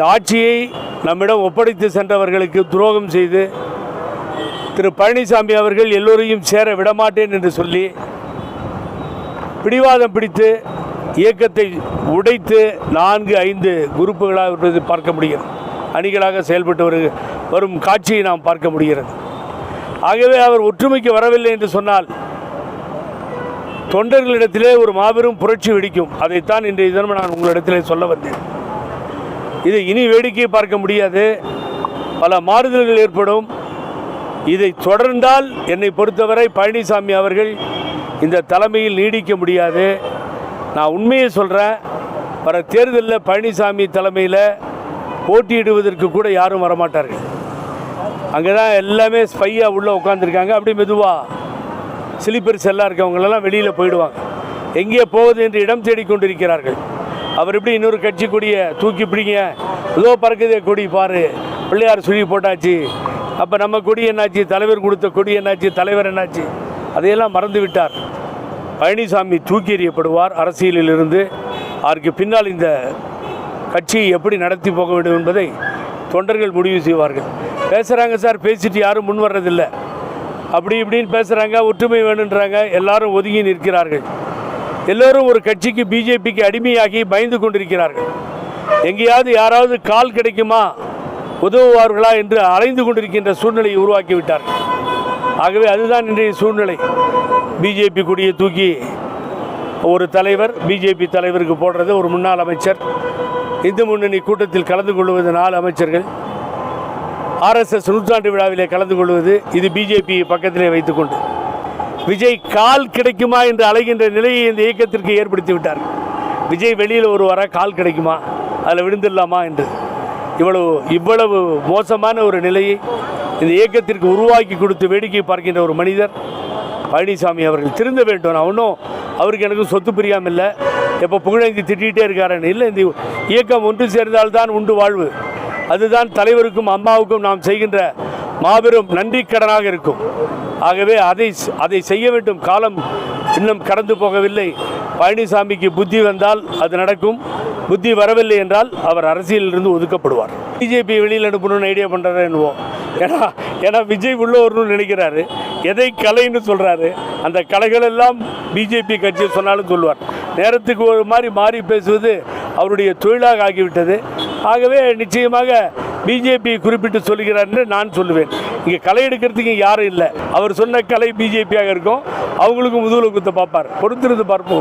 இந்த ஆட்சியை நம்மிடம் ஒப்படைத்து சென்றவர்களுக்கு துரோகம் செய்து திரு பழனிசாமி அவர்கள் எல்லோரையும் சேர விடமாட்டேன் என்று சொல்லி பிடிவாதம் பிடித்து இயக்கத்தை உடைத்து 4-5 குரூப்புகளாக பார்க்க முடிகிறது, அணிகளாக செயல்பட்டு வரும் காட்சியை நாம் பார்க்க முடிகிறது. ஆகவே அவர் ஒற்றுமைக்கு வரவில்லை என்று சொன்னால் தொண்டர்களிடத்திலே ஒரு மாபெரும் புரட்சி வெடிக்கும். அதைத்தான் இன்றைய தினம் நான் உங்களிடத்திலே சொல்ல வந்தேன். இதை இனி வேடிக்கை பார்க்க முடியாது, பல மாறுதல்கள் ஏற்படும். இதை தொடர்ந்தால் என்னை பொறுத்தவரை பழனிசாமி அவர்கள் இந்த தலைமையில் நீடிக்க முடியாது. நான் உண்மையை சொல்கிறேன், வர தேர்தலில் பழனிசாமி தலைமையில் போட்டியிடுவதற்கு கூட யாரும் வரமாட்டார்கள். அங்கே தான் எல்லாமே ஸ்பையாக உள்ளே உட்காந்துருக்காங்க. அப்படி மெதுவாக ஸ்லீப்பர் செல்லாக இருக்கவங்களெல்லாம் வெளியில் போயிடுவாங்க. எங்கே போவது என்று இடம் தேடிக்கொண்டிருக்கிறார்கள். அவர் எப்படி இன்னொரு கட்சி கொடியை தூக்கி பிடிங்க, ஏதோ பறக்குதே கொடி பாரு, பிள்ளையார் சுழி போட்டாச்சு, அப்போ நம்ம கொடி என்னாச்சு, தலைவர் கொடுத்த கொடி என்னாச்சு, தலைவர் என்னாச்சு, அதையெல்லாம் மறந்து விட்டார். பழனிசாமி தூக்கி எறியப்படுவார் அரசியலில் இருந்து. அதற்கு பின்னால் இந்த கட்சியை எப்படி நடத்தி போக வேண்டும் என்பதை தொண்டர்கள் முடிவு செய்வார்கள். பேசுகிறாங்க சார், பேசிட்டு யாரும் முன் வர்றதில்லை, அப்படி இப்படின்னு பேசுகிறாங்க, ஒற்றுமை வேணுன்றாங்க, எல்லாரும் ஒதுங்கி நிற்கிறார்கள். எல்லோரும் ஒரு கட்சிக்கு பிஜேபிக்கு அடிமையாகி பயந்து கொண்டிருக்கிறார்கள். எங்கேயாவது யாராவது கால் கிடைக்குமா, உதவுவார்களா என்று அலைந்து கொண்டிருக்கின்ற சூழ்நிலையை உருவாக்கிவிட்டார்கள். ஆகவே அதுதான் இன்றைய சூழ்நிலை. பிஜேபி கொடியை தூக்கி ஒரு தலைவர் பிஜேபி தலைவருக்கு போடுறது, ஒரு முன்னாள் அமைச்சர், இந்து முன்னணி கூட்டத்தில் கலந்து கொள்வது 4 அமைச்சர்கள், RSS நூற்றாண்டு விழாவிலே கலந்து கொள்வது, இது பிஜேபி பக்கத்திலே வைத்துக்கொண்டு விஜய் கால் கிடைக்குமா என்று அலைகின்ற நிலையை இந்த இயக்கத்திற்கு ஏற்படுத்தி விட்டார். விஜய் வெளியில் ஒரு வர கால் கிடைக்குமா, அதில் விழுந்துடலாமா என்று இவ்வளவு மோசமான ஒரு நிலையை இந்த இயக்கத்திற்கு உருவாக்கி கொடுத்து வேடிக்கை பார்க்கின்ற ஒரு மனிதர் பழனிசாமி அவர்கள் திருந்த வேண்டும். நான் ஒன்றும் அவருக்கு எனக்கு சொத்து பிரியாமல் இல்லை, எப்போ புகழேந்தி திட்டிகிட்டே இருக்காருன்னு இல்லை. இந்த இயக்கம் ஒன்று சேர்ந்தால்தான் உண்டு வாழ்வு. அதுதான் தலைவருக்கும் அம்மாவுக்கும் நாம் செய்கின்ற மாபெரும் நன்றி கடனாக இருக்கும். ஆகவே அதை செய்ய வேண்டும். காலம் இன்னும் கடந்து போகவில்லை. பழனிசாமிக்கு புத்தி வந்தால் அது நடக்கும், புத்தி வரவில்லை என்றால் அவர் அரசியலிலிருந்து ஒதுக்கப்படுவார். பிஜேபி வெளியில் அனுப்பணும்னு ஐடியா பண்ணுறாரு என்னவோ, ஏன்னா விஜய் உள்ள வரணும்னு நினைக்கிறாரு, எதை கலைன்னு சொல்கிறாரு. அந்த கலைகள் எல்லாம் பிஜேபி கட்சியை சொன்னாலும் சொல்லுவார். நேரத்துக்கு ஒரு மாதிரி மாறி பேசுவது அவருடைய தொழிலாக ஆகிவிட்டது. ஆகவே நிச்சயமாக பிஜேபி குறிப்பிட்டு சொல்கிறார் என்று நான் சொல்லுவேன். இங்கே களை எடுக்கிறதுக்கு யாரும் இல்லை. அவர் சொன்ன கலை பிஜேபியாக இருக்கும், அவங்களுக்கும் முதுகுல குத்த பார்ப்பார். பொறுத்திருந்து பார்ப்போம்.